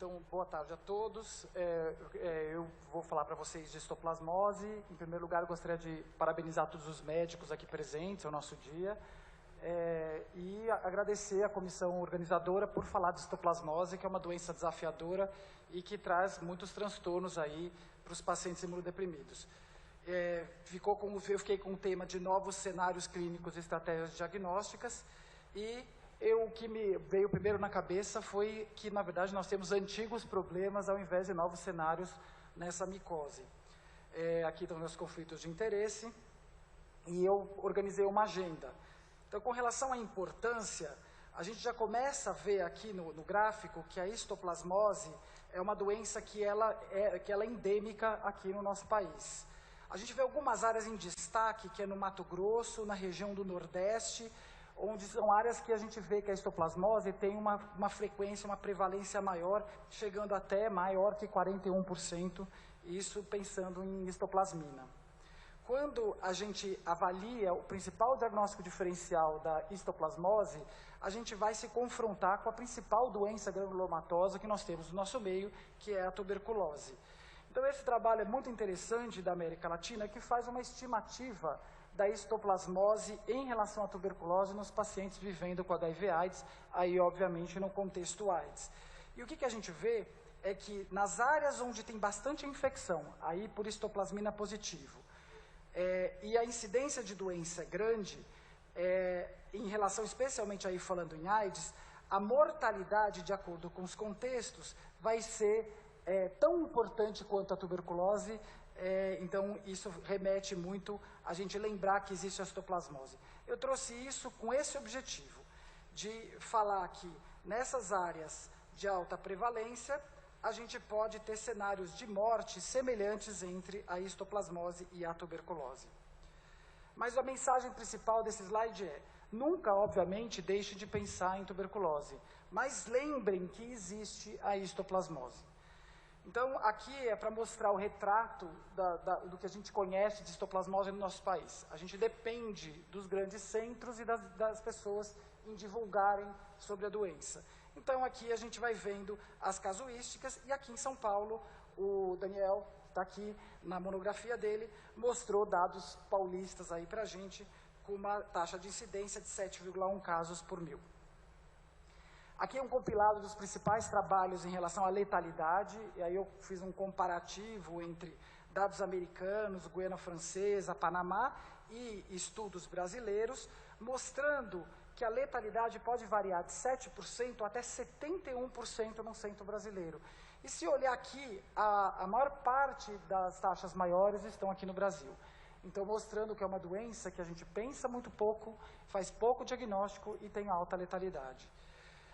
Então, boa tarde a todos. Eu vou falar para vocês de histoplasmose. Em primeiro lugar, eu gostaria de parabenizar todos os médicos aqui presentes ao nosso dia e agradecer à comissão organizadora por falar de histoplasmose, que é uma doença desafiadora e que traz muitos transtornos aí para os pacientes imunodeprimidos. Eu fiquei com o tema de novos cenários clínicos e estratégias diagnósticas e o que me veio primeiro na cabeça foi que, na verdade, nós temos antigos problemas ao invés de novos cenários nessa micose. Aqui estão meus conflitos de interesse e eu organizei uma agenda. Então, com relação à importância, a gente já começa a ver aqui no gráfico que a histoplasmose é uma doença que ela é endêmica aqui no nosso país. A gente vê algumas áreas em destaque, que é no Mato Grosso, na região do Nordeste, onde são áreas que a gente vê que a histoplasmose tem uma frequência, uma prevalência maior, chegando até maior que 41%, isso pensando em histoplasmina. Quando a gente avalia o principal diagnóstico diferencial da histoplasmose, a gente vai se confrontar com a principal doença granulomatosa que nós temos no nosso meio, que é a tuberculose. Então, esse trabalho é muito interessante da América Latina, que faz uma estimativa da histoplasmose em relação à tuberculose nos pacientes vivendo com HIV/AIDS, aí, obviamente, no contexto AIDS. E o que a gente vê é que nas áreas onde tem bastante infecção, aí por histoplasmina positivo, e a incidência de doença é grande, em relação especialmente aí falando em AIDS, a mortalidade, de acordo com os contextos, vai ser tão importante quanto a tuberculose. Então, isso remete muito a gente lembrar que existe a histoplasmose. Eu trouxe isso com esse objetivo, de falar que nessas áreas de alta prevalência, a gente pode ter cenários de morte semelhantes entre a histoplasmose e a tuberculose. Mas a mensagem principal desse slide nunca, obviamente, deixe de pensar em tuberculose, mas lembrem que existe a histoplasmose. Então, aqui é para mostrar o retrato do que a gente conhece de histoplasmose no nosso país. A gente depende dos grandes centros e das pessoas em divulgarem sobre a doença. Então, aqui a gente vai vendo as casuísticas, e aqui em São Paulo, o Daniel, que está aqui na monografia dele, mostrou dados paulistas aí para a gente, com uma taxa de incidência de 7,1 casos por mil. Aqui é um compilado dos principais trabalhos em relação à letalidade, e aí eu fiz um comparativo entre dados americanos, Guiana Francesa, Panamá e estudos brasileiros, mostrando que a letalidade pode variar de 7% até 71% no centro brasileiro. E se olhar aqui, a maior parte das taxas maiores estão aqui no Brasil. Então, mostrando que é uma doença que a gente pensa muito pouco, faz pouco diagnóstico e tem alta letalidade.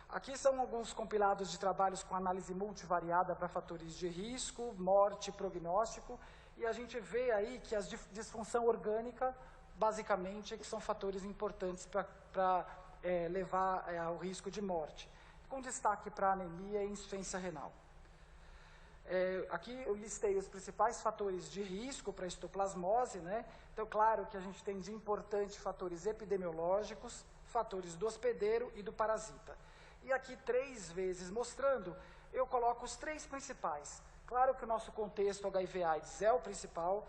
Aqui são alguns compilados de trabalhos com análise multivariada para fatores de risco, morte e prognóstico, e a gente vê aí que a disfunção orgânica, basicamente, que são fatores importantes para levar ao risco de morte, com destaque para anemia e insuficiência renal. Aqui eu listei os principais fatores de risco para a histoplasmose, né? Então, claro que a gente tem de importante fatores epidemiológicos, fatores do hospedeiro e do parasita. E aqui, 3 vezes mostrando, eu coloco os 3 principais. Claro que o nosso contexto HIV/AIDS é o principal,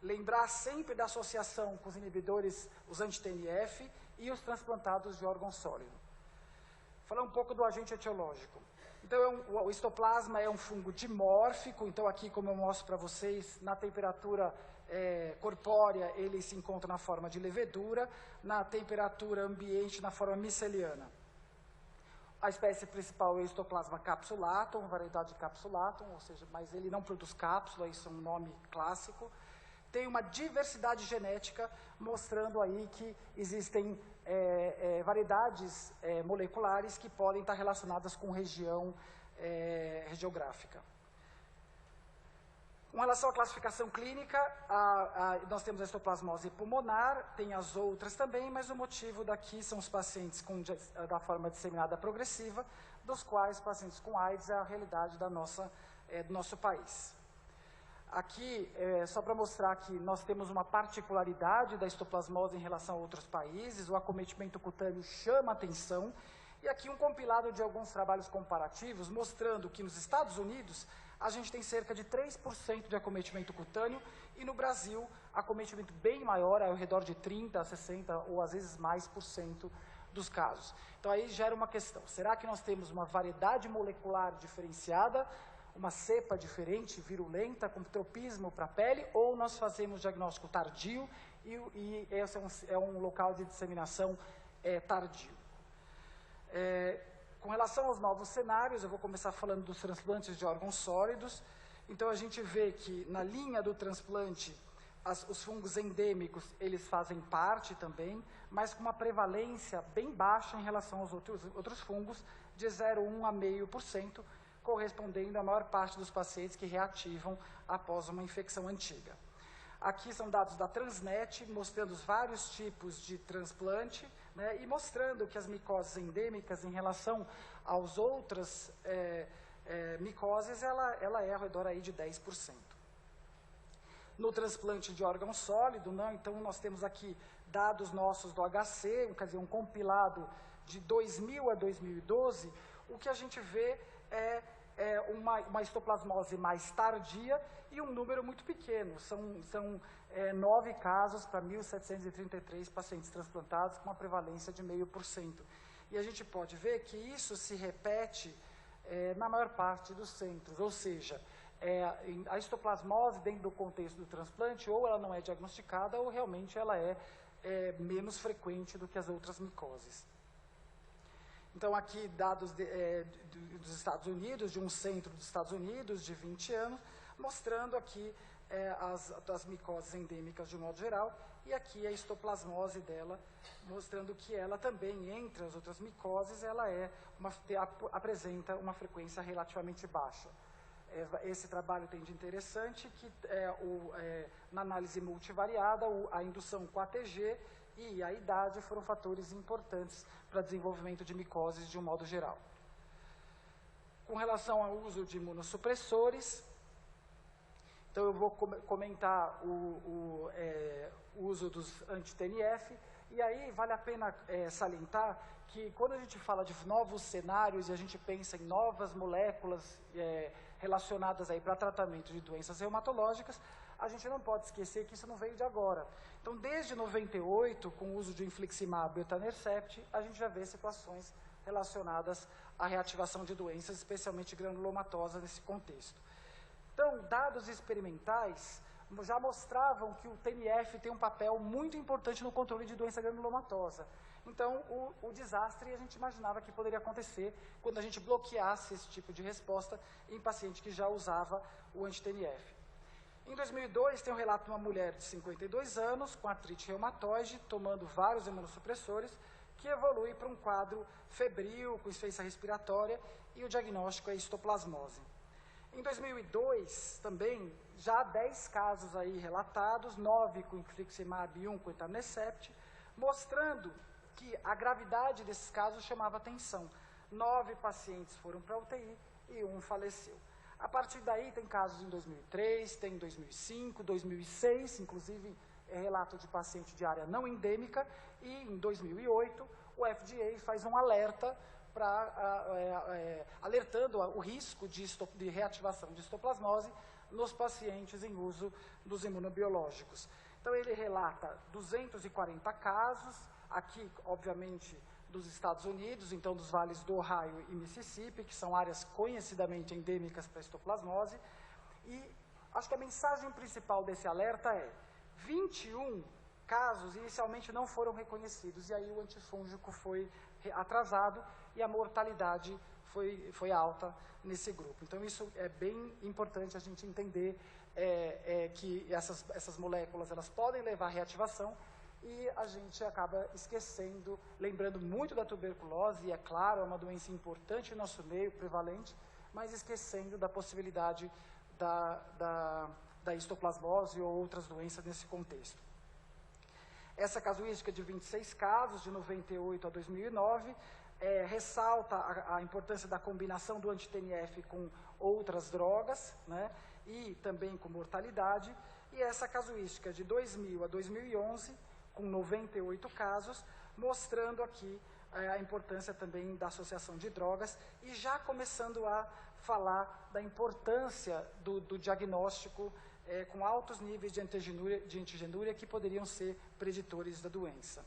lembrar sempre da associação com os inibidores, os anti-TNF e os transplantados de órgão sólido. Falar um pouco do agente etiológico. Então, o histoplasma é um fungo dimórfico, então aqui, como eu mostro para vocês, na temperatura corpórea, ele se encontra na forma de levedura, na temperatura ambiente, na forma miceliana. A espécie principal é o histoplasma capsulatum, variedade capsulatum, ou seja, mas ele não produz cápsula, isso é um nome clássico. Tem uma diversidade genética, mostrando aí que existem variedades moleculares que podem estar relacionadas com região geográfica. Com relação à classificação clínica, nós temos a histoplasmose pulmonar, tem as outras também, mas o motivo daqui são os pacientes da forma disseminada progressiva, dos quais pacientes com AIDS é a realidade do nosso país. Aqui, só para mostrar que nós temos uma particularidade da histoplasmose em relação a outros países, o acometimento cutâneo chama atenção, E aqui um compilado de alguns trabalhos comparativos, mostrando que nos Estados Unidos a gente tem cerca de 3% de acometimento cutâneo, e no Brasil, acometimento bem maior, ao redor de 30%, 60% ou às vezes mais por cento dos casos. Então aí gera uma questão, será que nós temos uma variedade molecular diferenciada, uma cepa diferente, virulenta, com tropismo para a pele, ou nós fazemos diagnóstico tardio e esse é um local de disseminação tardio? Com relação aos novos cenários, eu vou começar falando dos transplantes de órgãos sólidos. Então, a gente vê que na linha do transplante, os fungos endêmicos, eles fazem parte também, mas com uma prevalência bem baixa em relação aos outros fungos, de 0,1 a 0,5%, correspondendo à maior parte dos pacientes que reativam após uma infecção antiga. Aqui são dados da Transnet, mostrando os vários tipos de transplante, né, e mostrando que as micoses endêmicas, em relação às outras micoses, ela é ao redor aí de 10%. No transplante de órgão sólido, não, então nós temos aqui dados nossos do HC, quer dizer, um compilado de 2000 a 2012, o que a gente vê é uma histoplasmose mais tardia e um número muito pequeno. São 9 casos para 1.733 pacientes transplantados, com uma prevalência de 0,5%. E a gente pode ver que isso se repete na maior parte dos centros, ou seja, a histoplasmose dentro do contexto do transplante, ou ela não é diagnosticada, ou realmente ela é menos frequente do que as outras micoses. Então, aqui dados dos Estados Unidos, de um centro dos Estados Unidos, de 20 anos, mostrando aqui as micoses endêmicas de um modo geral, e aqui a histoplasmose dela, mostrando que ela também, entre as outras micoses, ela apresenta uma frequência relativamente baixa. Esse trabalho tem de interessante que, na análise multivariada, a indução com ATG e a idade foram fatores importantes para o desenvolvimento de micoses de um modo geral. Com relação ao uso de imunossupressores, então eu vou comentar o uso dos anti-TNF, e aí vale a pena salientar que quando a gente fala de novos cenários e a gente pensa em novas moléculas relacionadas aí para tratamento de doenças reumatológicas, a gente não pode esquecer que isso não veio de agora. Então, desde 98, com o uso de infliximab e etanercept, a gente já vê situações relacionadas à reativação de doenças, especialmente granulomatosas nesse contexto. Então, dados experimentais já mostravam que o TNF tem um papel muito importante no controle de doença granulomatosa. Então, o desastre a gente imaginava que poderia acontecer quando a gente bloqueasse esse tipo de resposta em paciente que já usava o anti-TNF. Em 2002, tem um relato de uma mulher de 52 anos, com artrite reumatoide, tomando vários imunossupressores, que evolui para um quadro febril, com insuficiência respiratória, e o diagnóstico é histoplasmose. Em 2002, também, já 10 casos aí relatados, 9 com infliximab e 1 com etanercept, mostrando que a gravidade desses casos chamava atenção. 9 pacientes foram para a UTI e 1 faleceu. A partir daí, tem casos em 2003, tem em 2005, 2006, inclusive relato de paciente de área não endêmica, e em 2008, o FDA faz um alerta alertando o risco de reativação de histoplasmose nos pacientes em uso dos imunobiológicos. Então, ele relata 240 casos, aqui, obviamente, dos Estados Unidos, então dos vales do Ohio e Mississippi, que são áreas conhecidamente endêmicas para histoplasmose, e acho que a mensagem principal desse alerta é 21 casos inicialmente não foram reconhecidos, e aí o antifúngico foi atrasado e a mortalidade foi alta nesse grupo. Então, isso é bem importante a gente entender que essas moléculas elas podem levar à reativação, e a gente acaba esquecendo, lembrando muito da tuberculose, e é claro, é uma doença importante no nosso meio, prevalente, mas esquecendo da possibilidade da histoplasmose ou outras doenças nesse contexto. Essa casuística de 26 casos, de 98 a 2009, ressalta a importância da combinação do anti-TNF com outras drogas, né, e também com mortalidade, e essa casuística de 2000 a 2011, com 98 casos, mostrando aqui a importância também da associação de drogas e já começando a falar da importância do diagnóstico com altos níveis de antigenúria que poderiam ser preditores da doença.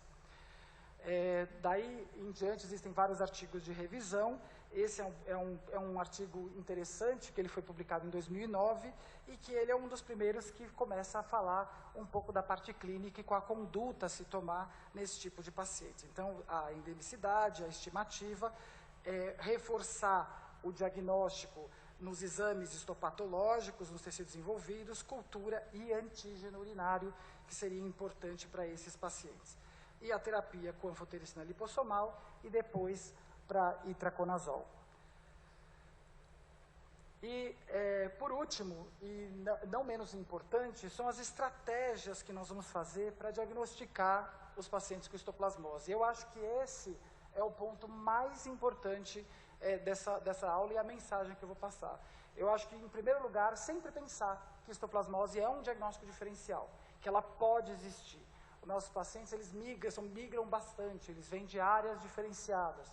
Daí em diante existem vários artigos de revisão. Esse é um artigo interessante, que ele foi publicado em 2009 e que ele é um dos primeiros que começa a falar um pouco da parte clínica e com a conduta a se tomar nesse tipo de paciente. Então, a endemicidade, a estimativa, reforçar o diagnóstico nos exames histopatológicos, nos tecidos envolvidos, cultura e antígeno urinário, que seria importante para esses pacientes. E a terapia com anfotericina lipossomal e depois para itraconazol. E, por último, e não menos importante, são as estratégias que nós vamos fazer para diagnosticar os pacientes com histoplasmose. Eu acho que esse é o ponto mais importante dessa aula e a mensagem que eu vou passar. Eu acho que, em primeiro lugar, sempre pensar que histoplasmose é um diagnóstico diferencial, que ela pode existir. Os nossos pacientes, eles migram bastante, eles vêm de áreas diferenciadas.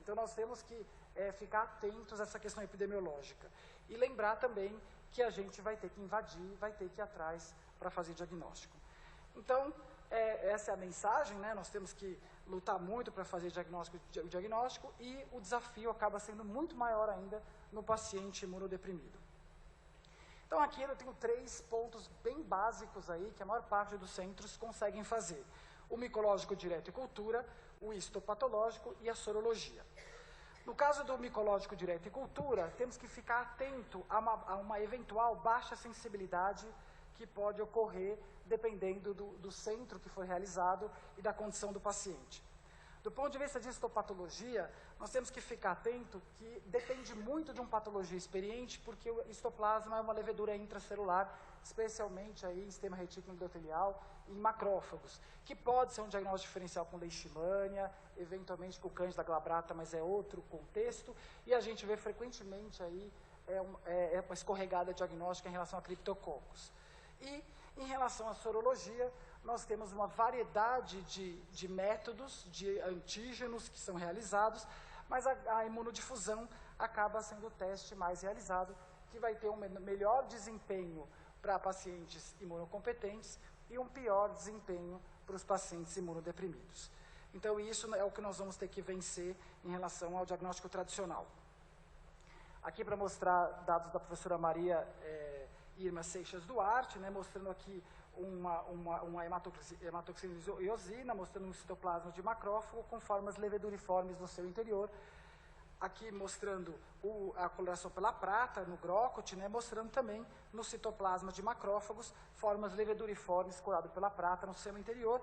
Então, nós temos que ficar atentos a essa questão epidemiológica. E lembrar também que a gente vai ter que invadir, vai ter que ir atrás para fazer diagnóstico. Então, essa é a mensagem, né? Nós temos que lutar muito para fazer diagnóstico e o desafio acaba sendo muito maior ainda no paciente imunodeprimido. Então, aqui eu tenho 3 pontos bem básicos aí que a maior parte dos centros conseguem fazer. O micológico direto e cultura, o histopatológico e a sorologia. No caso do micológico direto e cultura, temos que ficar atento a uma eventual baixa sensibilidade que pode ocorrer dependendo do centro que foi realizado e da condição do paciente. Do ponto de vista de histopatologia, nós temos que ficar atento que depende muito de um patologia experiente, porque o histoplasma é uma levedura intracelular, especialmente aí em sistema retículo endotelial e em macrófagos, que pode ser um diagnóstico diferencial com leishmania, eventualmente com cândida glabrata, mas é outro contexto, e a gente vê frequentemente aí uma escorregada diagnóstica em relação a criptococos. E, em relação à sorologia, nós temos uma variedade de métodos, de antígenos que são realizados, mas a imunodifusão acaba sendo o teste mais realizado, que vai ter um melhor desempenho para pacientes imunocompetentes e um pior desempenho para os pacientes imunodeprimidos. Então, isso é o que nós vamos ter que vencer em relação ao diagnóstico tradicional. Aqui para mostrar dados da professora Maria Irma Seixas Duarte, né, mostrando aqui uma hematoxina eosina, mostrando um citoplasma de macrófago com formas leveduriformes no seu interior. Aqui mostrando a coloração pela prata no grócote, né, mostrando também no citoplasma de macrófagos formas leveduriformes coloradas pela prata no seu interior.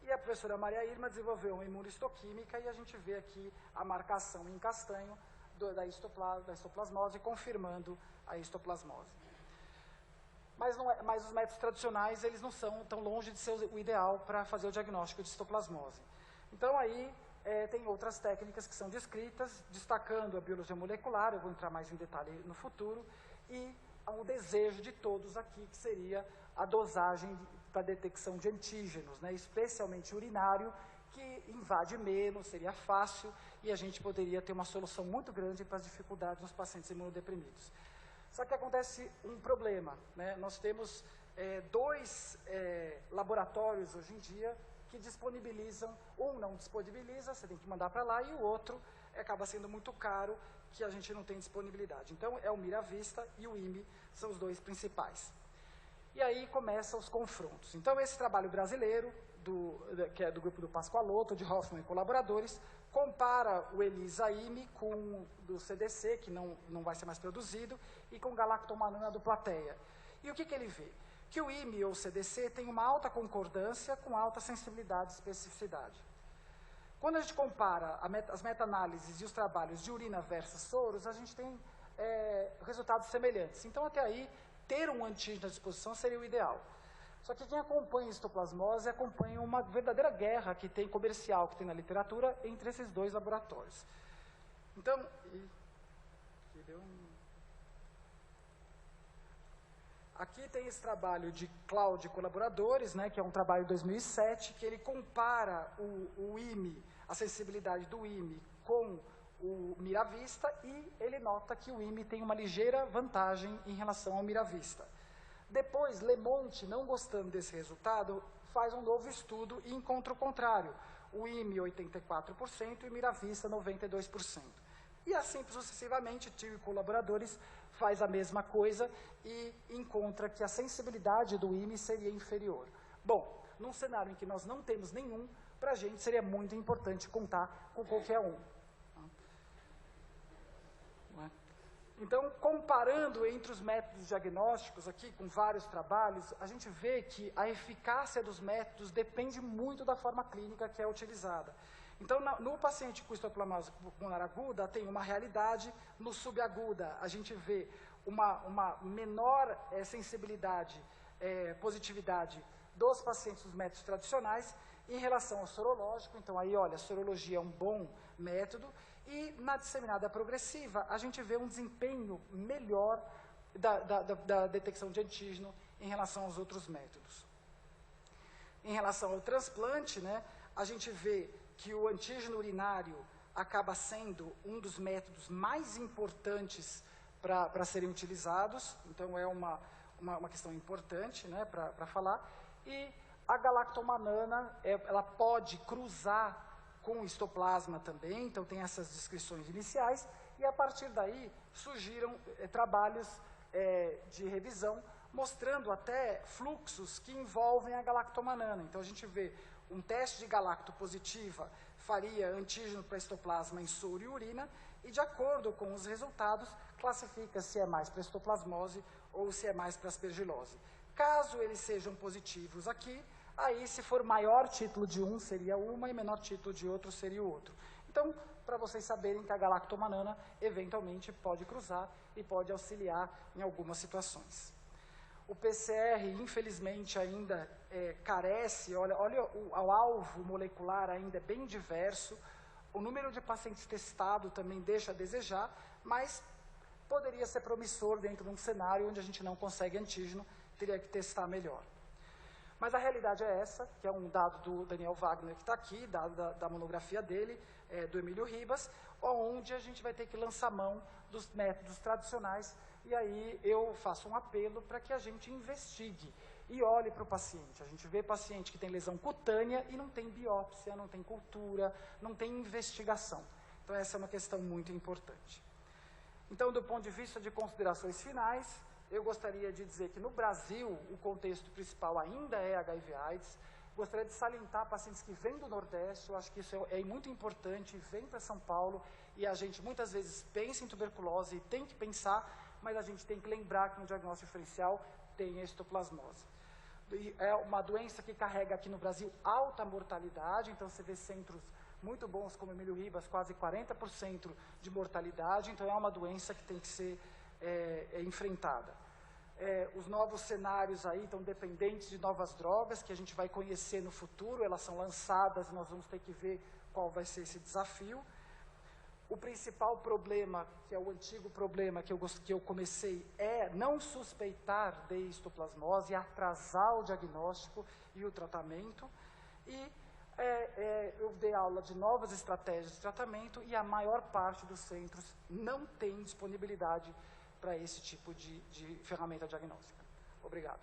E a professora Maria Irma desenvolveu uma imunohistoquímica e a gente vê aqui a marcação em castanho da histoplasmose, confirmando a histoplasmose. Mas os métodos tradicionais, eles não são tão longe de ser o ideal para fazer o diagnóstico de histoplasmose. Então, aí, tem outras técnicas que são descritas, destacando a biologia molecular, eu vou entrar mais em detalhe no futuro, e o desejo de todos aqui, que seria a dosagem da detecção de antígenos, né, especialmente urinário, que invade menos, seria fácil, e a gente poderia ter uma solução muito grande para as dificuldades dos pacientes imunodeprimidos. Só que acontece um problema, né? Nós temos 2 laboratórios hoje em dia que disponibilizam, um não disponibiliza, você tem que mandar para lá, e o outro acaba sendo muito caro, que a gente não tem disponibilidade. Então, é o Miravista e o IME, são os 2 principais. E aí começam os confrontos. Então, esse trabalho brasileiro, que é do grupo do Pascoaloto, de Hoffman e colaboradores, compara o ELISA-IME com o do CDC, que não vai ser mais produzido, e com galactomannan do Plateia. E o que ele vê? Que o IME ou o CDC tem uma alta concordância com alta sensibilidade e especificidade. Quando a gente compara as meta-análises e os trabalhos de urina versus soros, a gente tem resultados semelhantes. Então, até aí, ter um antígeno à disposição seria o ideal. Só que quem acompanha a histoplasmose acompanha uma verdadeira guerra que tem comercial, que tem na literatura, entre esses 2 laboratórios. Então, aqui tem esse trabalho de Cláudio e colaboradores, né, que é um trabalho de 2007, que ele compara o IME a sensibilidade do IME com o Miravista e ele nota que o IME tem uma ligeira vantagem em relação ao Miravista. Depois, Lemonte, não gostando desse resultado, faz um novo estudo e encontra o contrário. O IME 84% e o Miravista 92%. E assim sucessivamente, Thiel e colaboradores faz a mesma coisa e encontra que a sensibilidade do IME seria inferior. Bom, num cenário em que nós não temos nenhum, para a gente seria muito importante contar com qualquer um. Então, comparando entre os métodos diagnósticos aqui, com vários trabalhos, a gente vê que a eficácia dos métodos depende muito da forma clínica que é utilizada. Então, no paciente com histoplasmose pulmonar aguda, tem uma realidade, no subaguda a gente vê uma menor sensibilidade, positividade dos pacientes dos métodos tradicionais em relação ao sorológico. Então, aí, olha, a sorologia é um bom método. E na disseminada progressiva, a gente vê um desempenho melhor da detecção de antígeno em relação aos outros métodos. Em relação ao transplante, né, a gente vê que o antígeno urinário acaba sendo um dos métodos mais importantes para serem utilizados. Então, é uma questão importante, né, para falar. E a galactomanana, ela pode cruzar com histoplasma também, então tem essas descrições iniciais, e a partir daí surgiram trabalhos de revisão, mostrando até fluxos que envolvem a galactomanana. Então a gente vê um teste de galacto positiva, faria antígeno para histoplasma em soro e urina, e de acordo com os resultados, classifica se é mais para histoplasmose ou se é mais para aspergilose. Caso eles sejam positivos aqui, aí, se for maior título de um, seria uma, e menor título de outro, seria o outro. Então, para vocês saberem que a galactomanana, eventualmente, pode cruzar e pode auxiliar em algumas situações. O PCR, infelizmente, ainda carece, olha o alvo molecular ainda é bem diverso, o número de pacientes testados também deixa a desejar, mas poderia ser promissor dentro de um cenário onde a gente não consegue antígeno, teria que testar melhor. Mas a realidade é essa, que é um dado do Daniel Wagner, que está aqui, dado da monografia dele, do Emílio Ribas, onde a gente vai ter que lançar mão dos métodos tradicionais, e aí eu faço um apelo para que a gente investigue e olhe para o paciente. A gente vê paciente que tem lesão cutânea e não tem biópsia, não tem cultura, não tem investigação. Então, essa é uma questão muito importante. Então, do ponto de vista de considerações finais, eu gostaria de dizer que no Brasil o contexto principal ainda é HIV/AIDS. Gostaria de salientar pacientes que vêm do Nordeste, eu acho que isso é muito importante, vêm para São Paulo e a gente muitas vezes pensa em tuberculose e tem que pensar, mas a gente tem que lembrar que no diagnóstico diferencial tem a histoplasmose. É uma doença que carrega aqui no Brasil alta mortalidade, então você vê centros muito bons como Emílio Ribas, quase 40% de mortalidade, então é uma doença que tem que ser enfrentada. Os novos cenários aí estão dependentes de novas drogas que a gente vai conhecer no futuro, elas são lançadas, nós vamos ter que ver qual vai ser esse desafio. O principal problema, que é o antigo problema que eu comecei, é não suspeitar de histoplasmose, atrasar o diagnóstico e o tratamento. E eu dei aula de novas estratégias de tratamento e a maior parte dos centros não tem disponibilidade para esse tipo de ferramenta diagnóstica. Obrigado.